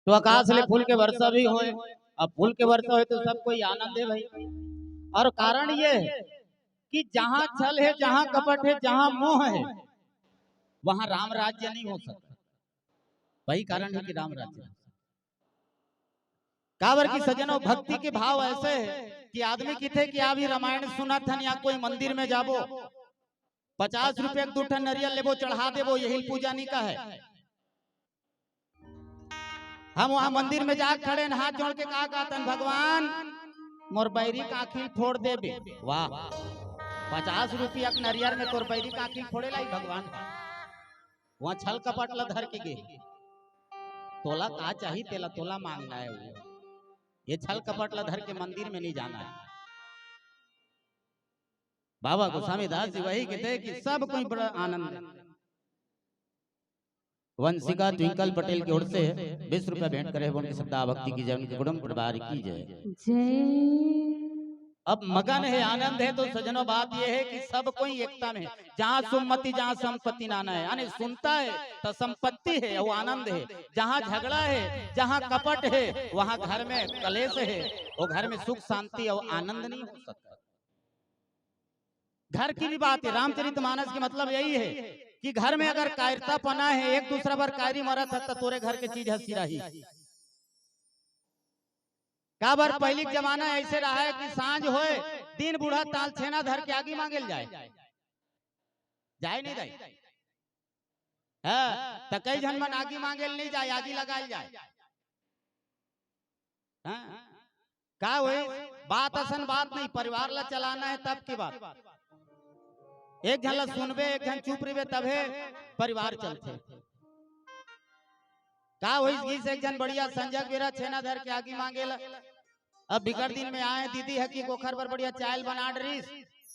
तो आकाश ले फूल के वर्षा भी होए। अब फूल के वर्षा होए तो सब कोई आनंद है भाई। और कारण ये है कि जहाँ छल है, जहाँ कपट है, जहाँ मोह है, वहां राम राज्य नहीं हो सकता। वही कारण है कि राम राज्य काबर की सजनों भक्ति के भाव ऐसे है कि आदमी की थे कि अभी रामायण सुना था या कोई मंदिर में जाबो 50 रुपए दू ठन नरियल लेबो चढ़ा देबो, यही पूजा नहीं का है। हम वहां मंदिर में जा खड़े हाथ जोड़ के कहा कहतन, भगवान मोर बैरी का आखिर फोड़ देबे। वाह, 50 रुपया नरियर में तोर बैरी का आखिर फोड़े लाई भगवान। वहां छल कपट ला धर के गे, तोला का चाहिए तेला तोला मांगना है। वो ये छल कपट ला धर के मंदिर में नहीं जाना है। बाबा गोस्वामी दास जी वही कहते कि सब कोई बड़ा आनंद है। वंशिका ट्विंकल पटेल की ओर से 20 रुपया भेंट करे उनकी श्रद्धा भक्ति की जय, उनके कुटुंब परिवार की जय। अब मगन है, आनंद है। तो सजनों बात यह है कि सब कोई एकता में, जहाँ सुमति जहाँ संपत्ति नाना है, यानी सुनता है तो संपत्ति है वो आनंद है। जहाँ झगड़ा है, जहाँ कपट है, वहाँ घर में कलेश है, वो घर में सुख शांति और आनंद नहीं हो सकता। घर की भी बात है, रामचरितमानस की मतलब यही है कि घर में अगर कायरता पना है, एक दूसरा पर कायरी मरत है, तो तोरे घर के चीज हंसी रही। का बार पहली जमाना ऐसे रहा है कि सांझ होए दिन बूढ़ा ताल छेना धर के आगे मांगे जाए, जाए नहीं जाए। हाँ, तो कई जन मन आगे मांगे नहीं जाए, आगे लगाए जाए। हाँ, का हुए बात असन बात नहीं, परिवार ला चलाना है तब की बात। एक जन ला सुनबे, एक जन चुप रहे, तबे परिवार चलते। का हुई से एक जन बढ़िया संजग बेरा छेना धर के आगे मांगे ला। अब बिगड़ दिन में आए दीदी है कि गोखर पर बढ़िया चाय बना डरीस,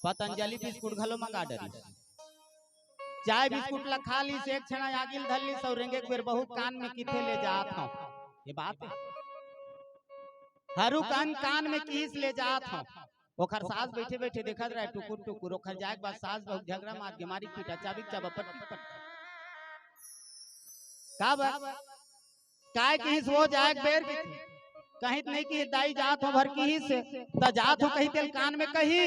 पतंजलि बिस्कुट घलो मंगा डरीस। चाय बिस्कुट ला खा ली, एक क्षण आगिल धर ली, और रेंगे बेर बहुत कान में किथे ले जात हूं। ये बात है, हरु कान कान में किस ले जात हूं। ओखर सास बैठे बैठे देखत रहे टुकुर टुकुर, ओखर जाए के बाद सास बहुत झगड़ा मार के मारी पीटा चाबी चाबा पट्टी पट्टी। का बा काय की वो जाए बेर की कहीं नहीं कि दाई जात हो भर की ही से त जात हो कहीं तेल कान में कही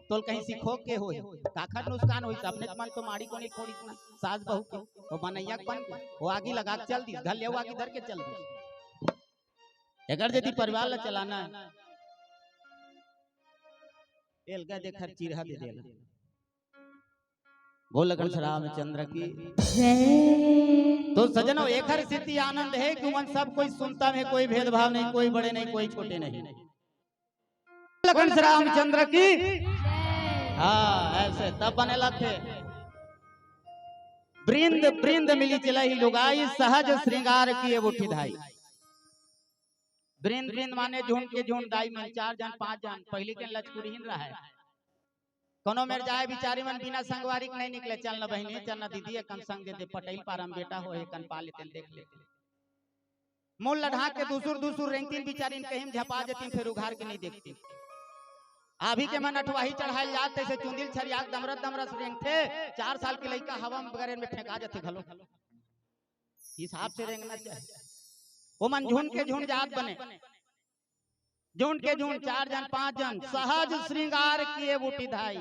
तो कहीं सिखो के होई काखर नुकसान होई। अपने मन तो माड़ी को नहीं खोड़ी ना सास बहू के वो बनैया बन वो आगे लगा के चल दी, धर ले आगे धर के चल दी। अगर यदि परिवार ला चलाना है एलगा देखर चिरहा दे देला। बोल लगन श्री रामचंद्र की जय। तो सजनों एक हर स्थिति आनंद है कि मन सब कोई सुनता है, कोई भेदभाव नहीं, कोई बड़े नहीं, कोई छोटे नहीं। लगन श्री रामचंद्र की हाँ, ऐसे तब बनेला थे। बृंद बृंद मिली चलही लुगाई, सहज श्रृंगार किए उठी धाई। बृंद बृंद माने झुंड के झुंड, दाई में 4 जन 5 जन। पहले के लचकुरीन रहा है, कोनो मेर जाए बिचारी मन बिना संगवारी नहीं निकले। चल न बहनी, चल न दीदी, कम संग दे दे, पटेल पारम बेटा हो कन पा लेते देख ले। मूल लढ़ा के दूसर दूसर रेंगती बिचारी कहीं झपा देती, फिर उघार के नहीं देखती। अभी के मन अठवाही चढ़ाई जाते से चुंदिल छरिया दमरत दमरत रेंगते। 4 साल के लड़का हवा में बगैर में फेंका जाते घलो। हिसाब से रेंगना चाहिए। वो मन झुंड के झुंड जात बने, झुंड के झुंड 4 जन 5 जन सहज श्रृंगार किए बूटी धाई।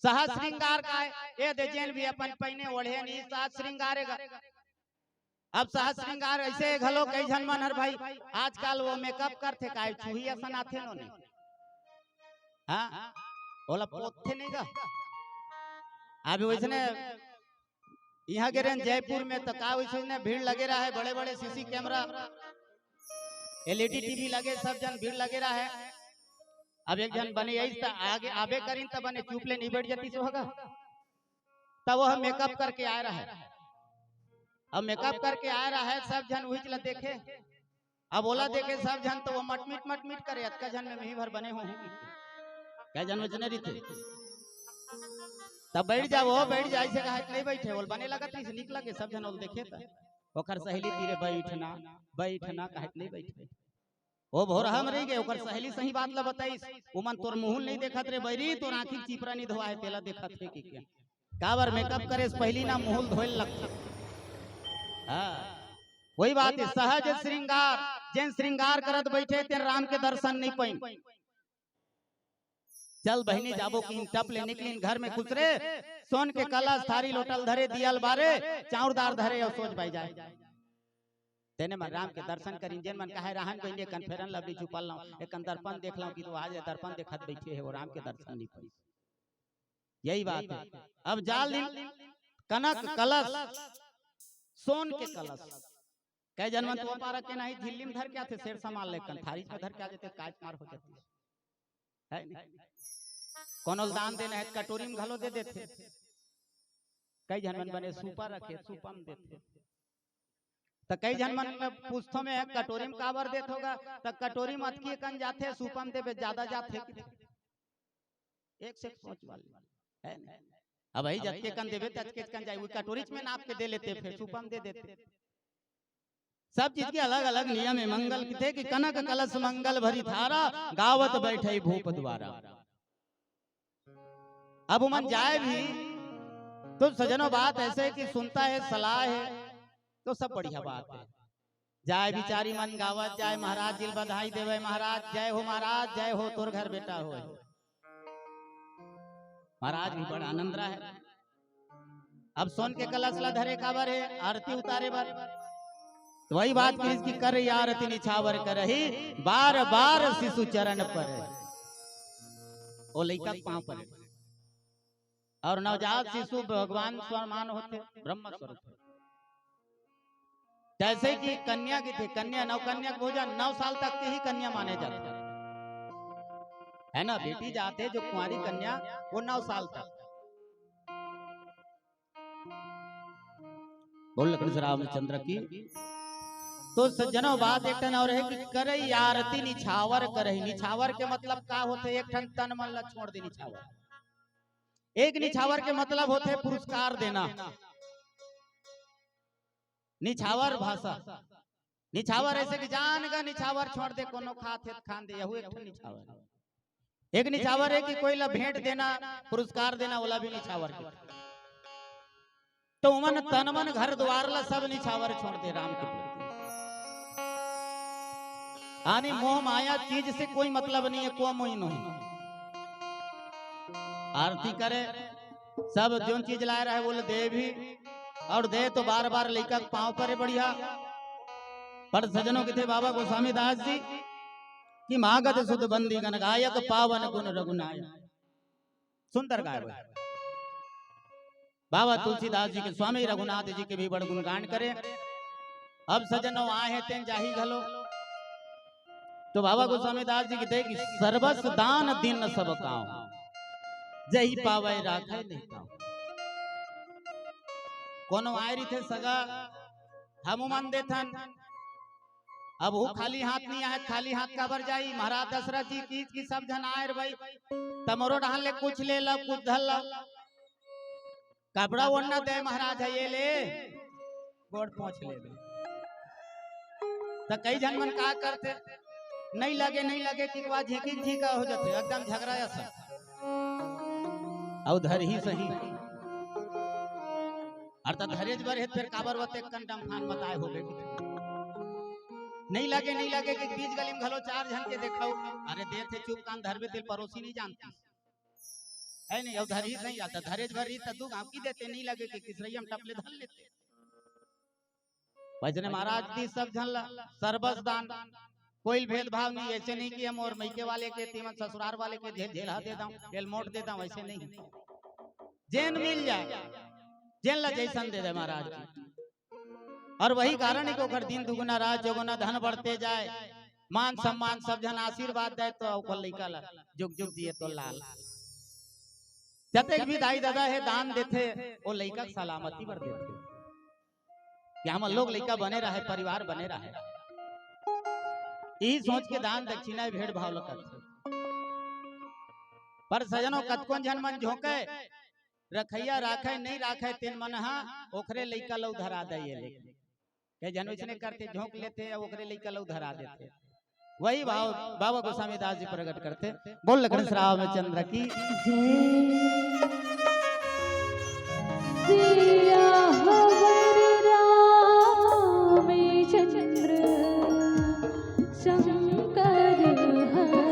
सहज श्रृंगार का ये देजन भी अपन पहने ओढ़े नहीं, सहज श्रृंगारेगा। अब सहज श्रृंगार ऐसे घलो कई जन मन हर भाई आजकल वो मेकअप करते काय छुही असन आथे नो नहीं। हाँ बोला पोथे नहीं गा। अभी वैसने यहाँ गिरे जयपुर में तो का वैसे भीड़ लगे रहा है, बड़े बड़े सीसी कैमरा एलईडी टीवी लगे, सब जन भीड़ लगे रहा है। अब एक जन बने यही आगे आबे करीन तब बने चुप ले नहीं बैठ जाती से होगा, तब वह मेकअप करके आ रहा है। अब मेकअप करके आ रहा है, सब जन वही चला देखे। अब बोला देखे सब जन तो वो मटमिट करे। अतका जन में मही भर बने हो क्या जन में जने थे तब बैठ जाओ, बैठ जाए से कहा नहीं बैठे बोल बने लगा थी निक लगे। सब जन बोल देखे था ओकर सहेली तीरे बैठना बैठना कहे नहीं बैठे। वो भोर हम रह गए, ओकर सहेली सही बात ला बताई। उमन तोर मुंह नहीं देखत रे बैरी, तोर आंखी चिपरा नहीं धोआ है तेला देखत है कि क्या काबर मेकअप करे पहली ना मुंह धोइल लगते। हां वही बात है, सहज श्रृंगार जिन श्रृंगार करत बैठे तेन राम के दर्शन नहीं पाई। चल बहनी जाबो की टप ले निकलिन घर में खुसरे, सोन के कलश थारी लोटल धरे दियल बारे, चाउरदार धरे और सोच पाई जाए तेने मन राम के दर्शन करी। जेन मन कहे रहन को इंडिया कन्फेरन लबी चुपल लाऊं, एक दर्पण देख लाऊं कि तो आज दर्पण देखत बैठे है वो राम के दर्शन नहीं पाई। यही बात है। अब जाल दिन कनक कलश सोन के कलश कई जन्म तो पारा के नहीं झिल्ली में धर के आते, शेर संभाल ले थारी में धर के आ जाते, काट मार हो जाती है। कोनो दान देना है कटोरी में घलो दे देते, कई जन्म बने सूपा रखे सूपा में देते, तो कई जन्म पूछतो में है कटोरी में काबर देत होगा, तो कटोरी में अटकी कन जाते सूपा में देवे ज्यादा जाते, एक से सोच वाले है। अब भाई जटके कन देवे तटके कन जाए, वो कटोरी में नाप के दे लेते, फिर सूपा में दे देते। सब चीज के अलग अलग नियम है। मंगल थे कि कनक कलश मंगल भरी थारा, गावत बैठे भूप द्वारा। अब मन जाए भी तो सजनों बात ऐसे कि सुनता है सलाह है तो सब बढ़िया बात है। जाए बिचारी मन गावत जाए, महाराज जी बधाई देवे, महाराज जय हो, महाराज जय हो, तोर घर बेटा हो। महाराज भी बड़ा आनंद रहा है। अब सोन के कलश ला धरे काबर है, आरती उतारे बार, तो वही बात की इसकी कर आरती निछावर करही, बार बार शिशु चरण पर ओ लइका पांव पर, और नवजात शिशु भगवान स्वमान होते, ब्रह्म स्वरूप। जैसे कि कन्या की थी, कन्या नवकन्या भोजन 9 साल तक के ही कन्या माने जाते है ना। बेटी जाते जो कुंवारी कन्या वो 9 साल तक। बोल कृष्ण रामचंद्र की। तो सज्जनों बात एक टन और है कि करई आरती निछावर करही। निछावर के मतलब का होते, एक ठन तन मन ला छोड़ दे निछावर। एक निछावर के मतलब होते पुरस्कार देना, निछावर भाषा। निछावर ऐसे कि जान का निछावर छोड़ दे, कोनो खाते खान दे, यहू एक ठन निछावर। एक निछावर है कि कोई ला भेंट देना, पुरस्कार देना, वाला भी निछावर के। तो मन तन मन घर द्वार ला सब निछावर छोड़ दे राम के प्रति। आनी मोह माया चीज से कोई मतलब नहीं है, को मोह नहीं। आरती करे सब जो चीज लाए रहे बोले दे भी, और दे तो बार बार लेकर पांव परे बढ़िया। पर सजनों के थे बाबा गोस्वामी दास जी कि मागध सुध बंदी गण गायक, पावन गुण रघुनायक। सुंदर गाय बाबा तुलसीदास जी के स्वामी रघुनाथ जी के भी बड़ गुणगान करे। अब सजनों आए तें जाही घलो, तो बाबा गोस्वामी दास जी कहते कि सर्वस दान दिन सब काऊ, जही पावे राखे नहीं पाऊ। कोनो आए रही थे सगा हम मन देथन, अब वो खाली हाथ नहीं आए, खाली हाथ काबर जाई। महाराज दशरथ जी की सब जन आए भाई, तमरो डाल ले कुछ ले ला, कुछ धल ला, कपड़ा ओढ़ना दे महाराज है ये ले, गोड़ पहुंच ले। तो कई जन मन का करते, नहीं लगे कि बात झीकी झीका हो जाते, एकदम झगड़ा ऐसा और धर ही सही अर्थात धरेज बर है, फिर काबर वते कंडम खान बताए हो बेटी। नहीं लगे कि बीच गली में घलो 4 जन के देखाओ, अरे देर थे चुप कान धरबे दिल पड़ोसी नहीं जानती है नहीं। और धर ही नहीं आता, धरेज भर ही तू गांव की देते, नहीं लगे कि किसरैया में टपले धर लेते। वजने महाराज दी सब झन सर्वस दान, कोई भेदभाव नहीं। ऐसे नहीं कि हम और मैके वाले के तीमन ससुराल वाले के झेला दे दूं, तेल मोट दे दूं, ऐसे नहीं। जेन मिल जाए जेन ला जैसन दे दे महाराज जी। और वही कारण है कि ओकर दिन दुगुना रात चौगुना धन बढ़ते जाए, मान सम्मान सब जन आशीर्वाद दे, तो ओकर लइका ला जुग जुग दिए तो लाल। जतेक भी दाई दादा है दान देते, वो लइका सलामती पर देते कि हम लोग लइका बने रहे, परिवार बने रहे। यही सोच के दान दक्षिणा भेड़ भाव ल करते। पर सजनों कतकोन जन मन झोंके रखैया राखे नहीं राखे, तीन मन हा ओखरे लइका लौ धरा दे। ये जन वैसने करते, झोंक लेते और ओखरे लइका लौ धरा देते। वही भाव बाबा गोस्वामी दास जी प्रकट करते। बोल कृष्ण रामचंद्र की जय। शंकर हरे।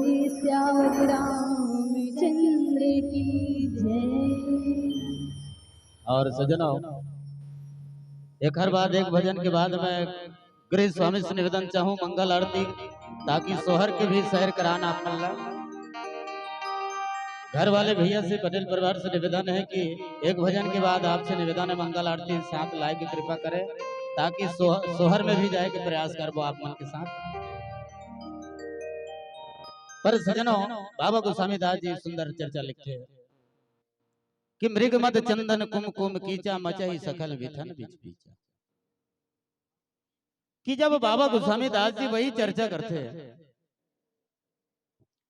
बोले श्यावत रामचंद्र की जय। और सजनों, एक हर बाद एक भजन के बाद मैं गृह स्वामी से निवेदन चाहूँ मंगल आरती, ताकि सोहर के भी सैर कराना अपना। घर वाले भैया से, पटेल परिवार से निवेदन है कि एक भजन के बाद आपसे निवेदन है मंगल आरती साथ लाए की कृपा करें, ताकि सोहर में भी जाए के प्रयास करबो आप मन के साथ। पर सजनों, बाबा गोस्वामी दास जी सुंदर चर्चा लिखते हैं कि मृग मद चंदन कुमकुम कीचा मचई सकल विथन बिच पीचा। कि जब बाबा गोस्वामी दास जी वही चर्चा करते हैं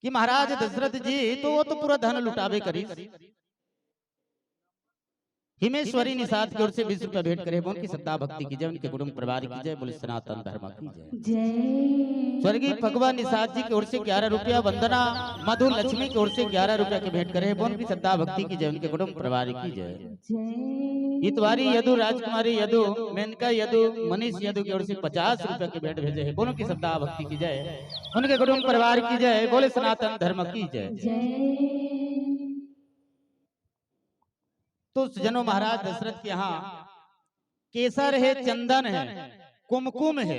कि महाराज दशरथ जी तो वो तो पूरा धन लुटावे करी, हिमेश्वरी निषाद की ओर से 20 रुपया भेंट करे, उनकी श्रद्धा भक्ति की जय, उनके कुटुंब परिवार की जय, बोले सनातन धर्म की जय। जय। स्वर्गीय भगवान निषाद जी की ओर से 11 रुपया, वंदना मधु लक्ष्मी की ओर से 11 रुपया के भेंट करे, उनकी श्रद्धा भक्ति की जय, उनके कुटुंब परिवार की जय। जय। इतवारी यदु, राजकुमारी यदु, मेनका यदु, मनीष यदु की ओर से 50 रुपया के भेंट भेजे है, बोलो की श्रद्धा भक्ति की जय, उनके कुटुंब परिवार की जय, बोले सनातन धर्म की जय। जय। तो सजनों, महाराज दशरथ के यहाँ केसर है, चंदन है, कुमकुम है,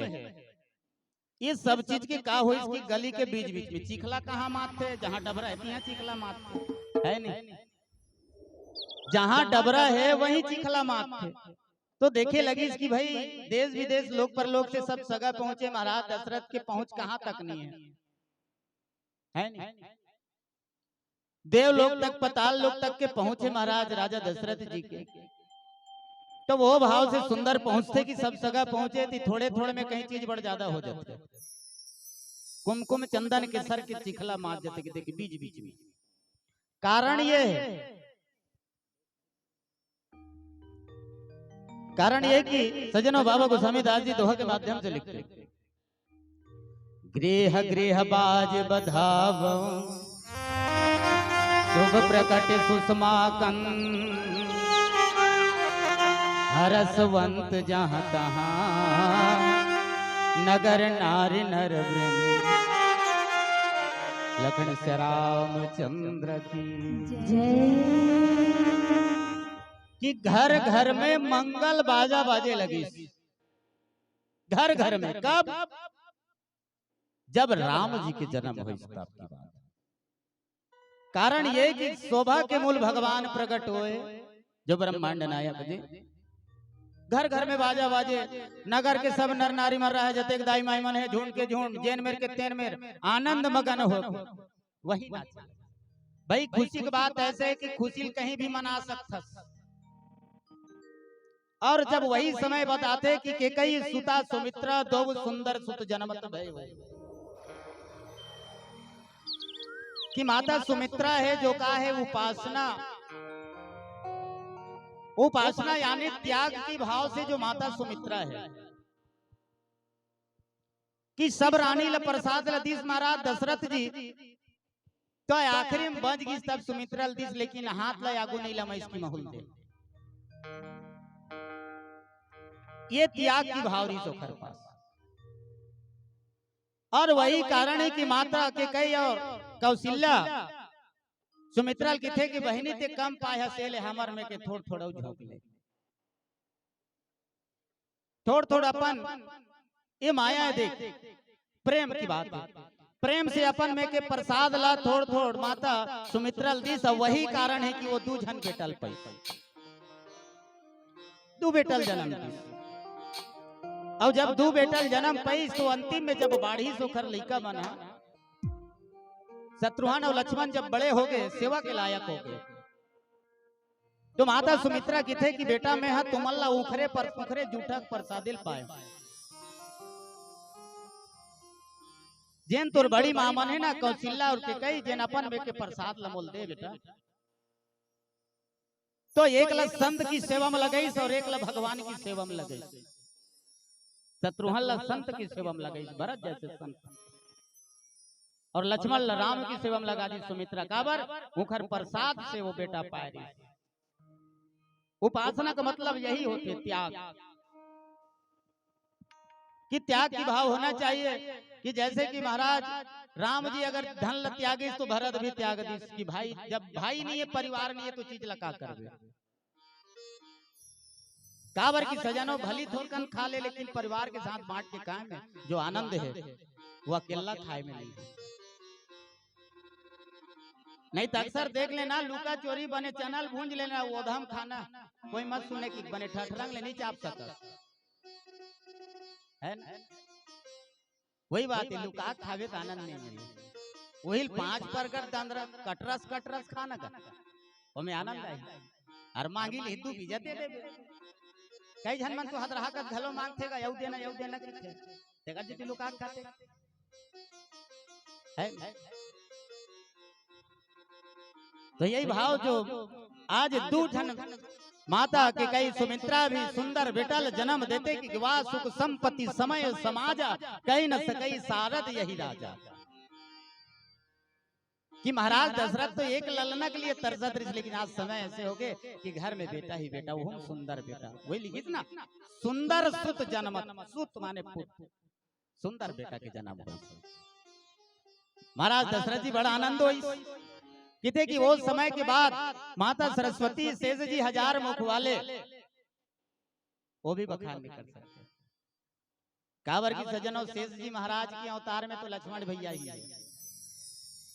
ये सब चीज के का हो, इसकी गली के बीच बीच में चिखला कहाँ माथे, जहाँ डबरा है यहाँ चिखला माथे है नहीं, जहाँ डबरा है वहीं चिखला माथे। तो देखे लगी इसकी भाई देश विदेश लोक परलोक से सब सगा पहुंचे, महाराज दशरथ के पहुंच कहाँ तक नहीं है नहीं? देवलोक तक, पताल लोक तक के पहुंचे महाराज राजा दशरथ जी के। तो वो भाव से सुंदर पहुंचते कि सब सगा पहुंचे थी, थोड़े थोड़े में कहीं चीज बढ़ ज्यादा हो जाते, कुमकुम चंदन के सर के चिखला मार जाते कि बीच बीच में। कारण ये है, कारण ये कि सजनों बाबा गोस्वामी दास जी दोहा के माध्यम से लिखते, गृह गृह बाज बधाव शुभ प्रकट सुषमाकन, हरसवंत जहाँ तहाँ नगर नारी नर वृंद, लखन से रामचंद्र की जय। कि घर घर में मंगल बाजा बाजे लगी, घर घर में। कब? जब राम जी के जन्म हुई तब की बात। कारण ये कि शोभा के मूल भगवान प्रकट हुए, जो ब्रह्मांड नायक जी। घर घर में बाजा बाजे, नगर के सब नर नारी मर रहा है, जतेक दाई माई मन है, झूठ के झूठ, जेन मेर के तेन मेर, आनंद मगन हो वही नाच। भाई खुशी की बात ऐसे है कि खुशी कहीं भी मना सकता। और जब वही समय बताते कि केकई सुता सुमित्रा दो सुंदर सुत जन्मत भय, कि माता सुमित्रा है जो का है उपासना, उपासना यानी त्याग की भाव से जो माता सुमित्रा है, कि सब रानी ल प्रसाद लदीस महाराज दशरथ जी, तो आखिरी में बच गई तब सुमित्रा लदीस, लेकिन हाथ ला आगू नहीं लमा इसकी महुल दे। ये त्याग की भाव रही सोखर पास। और वही कारण है कि माता के कई और कौशल्या सुमित्रा की थे कि बहनी ते कम पाया सेले हमर में के थोड़ थोड़ा झोंक ले, थोड़ थोड़ अपन ये माया है, देख प्रेम की बात है, प्रेम से अपन में के प्रसाद ला थोड़ थोड़ माता सुमित्रा दी। सब वही कारण है कि वो दू जन बेटल पाई, दू बेटल जन्म दी। और जब दू बेटल जन्म पाई तो अंतिम में जब बाढ़ी सोखर लड़का बना, शत्रुघ्न और लक्ष्मण जब बड़े हो गए, सेवा के लायक हो गए, तो माता सुमित्रा की थे कि बेटा मैं हा तुमल्ला उखरे पर पुखरे जूठक प्रसादिल पाए, जेन तोर बड़ी मां मन है ना कौशल्या और के कई जेन अपन में के प्रसाद लमोल दे बेटा। तो एक ला संत की सेवा में लगई और एक ला भगवान की सेवा में लगई। शत्रुघ्न ला संत की सेवा में लगई, भरत जैसे संत, और लक्ष्मण ला राम की सेवा में लगा दी सुमित्रा। काबर मुखर प्रसाद से वो बेटा पाए रही। उपासना का मतलब यही होती है त्याग, कि त्याग की भाव होना चाहिए कि जैसे कि महाराज राम जी अगर धन ल त्यागे तो भरत भी त्याग दी कि भाई जब भाई नहीं है परिवार नहीं है तो चीज लगा कर दे काबर की सजनो भली थोड़कन खा ले लेकिन परिवार के साथ बांट के खाए में जो आनंद है वो अकेला खाए में नहीं है। नहीं तो अक्सर देख लेना लुका चोरी बने चनल भूंज लेना वो धम खाना कोई मत सुने कि बने ठठरंग ले नहीं चाप सकता है ना? वही बात है लुका खावे का आनंद नहीं मिले वही 5 बर्गर दंदर कटरस कटरस खाना का वो में आनंद आई और मांगी ले तू भी जाते दे कई जन मन तो हद रहा का घलो मांगथेगा यऊ देना किथे तेगा जी लुका खाते है तो यही भाव जो आज दूधन माता के कई सुमित्रा भी सुंदर बेटल जन्म देते कि विवाह सुख संपत्ति समय समाजा कहीं न सकई सारद यही राजा कि महाराज दशरथ तो एक ललना के लिए तरसत रही लेकिन आज समय ऐसे हो गए कि घर में बेटा ही बेटा वो सुंदर बेटा वही लिखित ना सुंदर सुत जन्मत सुत माने पुत्र सुंदर बेटा के जन्म हो महाराज दशरथ जी बड़ा आनंद हुई किते कि वो समय के बाद माता सरस्वती शेष जी 1000 मुख वाले वो भी बखान नहीं कर सकते काबर की सजनों शेष जी महाराज के अवतार में तो लक्ष्मण भैया ही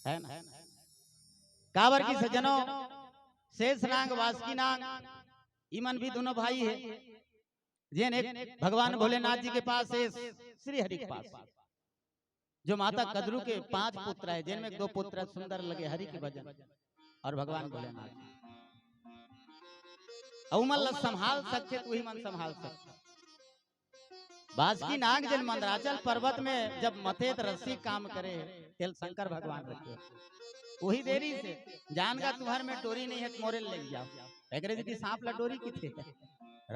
है ना काबर की सजनों शेष नांग वासुकी नांग इमन भी दोनों भाई है जिन एक भगवान भोलेनाथ जी के पास है श्री हरि के पास जो माता कद्रू के 5 पुत्र है जिनमें 2 पुत्र सुंदर लगे हरि के भजन और भगवान भोलेनाथ उमल संभाल सकते तो ही मन संभाल सकते बासुकी नाग जिन मंदराचल पर्वत में जब मथेत रस्सी काम करे तेल शंकर भगवान रखे वही देरी से जान का तुम्हार में डोरी नहीं है मोरे ले जाओ अगर यदि सांप ला डोरी की थे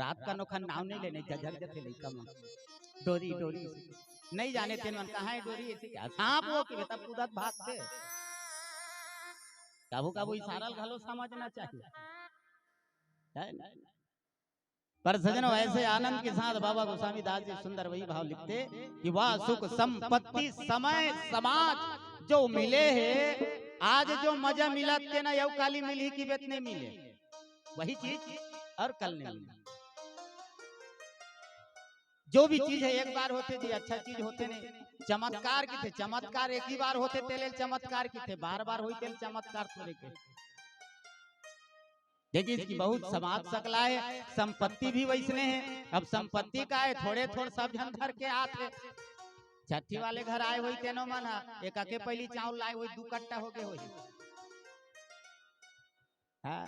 रात का नोखा नाव नहीं लेने झक जथे नहीं कम डोरी डोरी नहीं जाने थे मन कहाँ है डोरी ऐसे क्या सांप वो कि बेटा कूदत भागते काबू काबू इशारा घलो समझना चाहिए है ना पर सजनों ऐसे आनंद के साथ बाबा गोस्वामी दास जी सुंदर वही भाव लिखते कि वाह सुख संपत्ति समय समाज जो मिले है आज जो मजा मिला ते ना यू काली मिली की बेत नहीं मिले वही चीज और कल नहीं मिले जो भी चीज है एक बार होते जी अच्छा चीज होते नहीं चमत्कार की थे चमत्कार एक ही बार होते तेले चमत्कार की थे बार बार हुई तेल चमत्कार थोड़े के देखिए इसकी बहुत समाज सकला है संपत्ति भी वैसने है अब संपत्ति का है थोड़े थोड़े सब जन घर के आते छठी वाले घर आए हुई तेनो मना एक आके पहली चावल लाए हुई 2 कट्टा हो गए हुई हाँ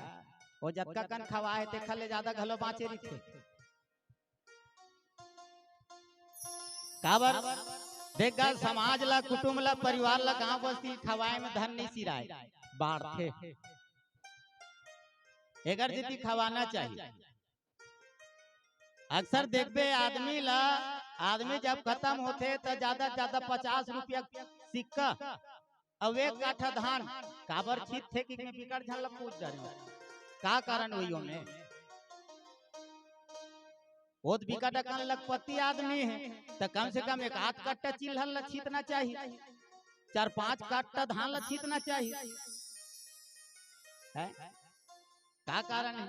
वो जत्का कन खवाए थे खले ज्यादा घलो बाँचे रही थे काबर देखा समाज ला कुटुंब ला परिवार ला गांव बस्ती खवाए में धन नहीं सिराए बाढ़ थे एगर जितनी खवाना चाहिए अक्सर देखते आदमी जब खत्म होते तो ज्यादा 50 रुपया सिक्का अब 1 काठा धान काबर छीत थे कि बिकट झन पूछ रहे का कारण हुई में वो बिकट अकन लखपति आदमी है तो कम से कम 1 आध कट्टा चिल्हल छीतना चाहिए 4-5 कट्टा धान ला छीतना चाहिए है का कारण है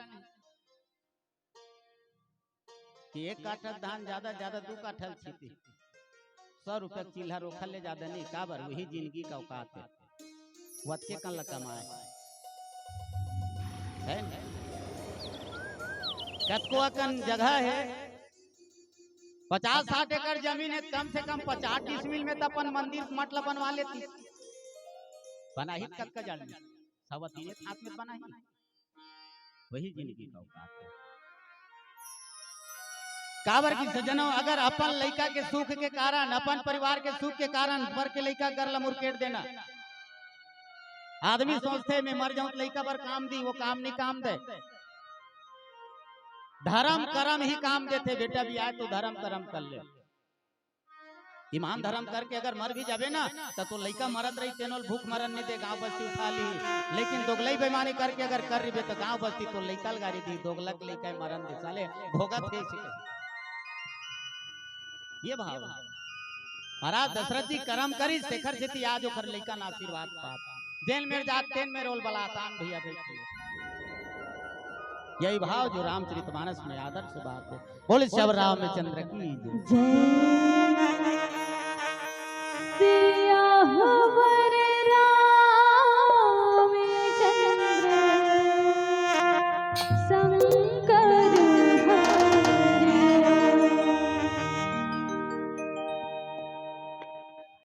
कि 1 काठा धान ज्यादा 2 काठा छीती 100 रुपया चिल्हा रोखल ले ज्यादा नहीं काबर वही जिंदगी का औकात है वत के कन कमाए है कतको अकन जगह है 50-60 एकड़ जमीन है कम से कम 50 डिसमिल में तो अपन मंदिर मतलब बनवा लेती बना ही कत का जान सब तीन हाथ में बना ही वही जिंदगी का औकात है काबर की सजनों अगर अपन लड़का के सुख के कारण अपन परिवार के सुख के कारण बर के लड़का कर मुरकेट देना आदमी सोचते मैं मर जाऊं तो लड़का पर काम दी वो काम नहीं काम दे धर्म कर्म ही काम देते बेटा भी आए तो धर्म कर्म कर ले ईमान धर्म करके अगर मर भी जावे ना तो लड़का मरत रही तेनोल भूख मरन नहीं दे गांव बस्ती उठा ली लेकिन दोगलई बेईमानी करके अगर कर रही तो गांव बस्ती तो लड़का गाड़ी दी दोगलक लड़का मरन दे साले भोगत है ये भाव महाराज दशरथ जी कर्म करी शेखर जी आज ओखर लइका ना आशीर्वाद पात जेल में जात तेन में रोल बलातान भैया बेटी यही भाव जो रामचरितमानस में आदर्श बात है। बोले सब रामचंद्र की जय। जय सिया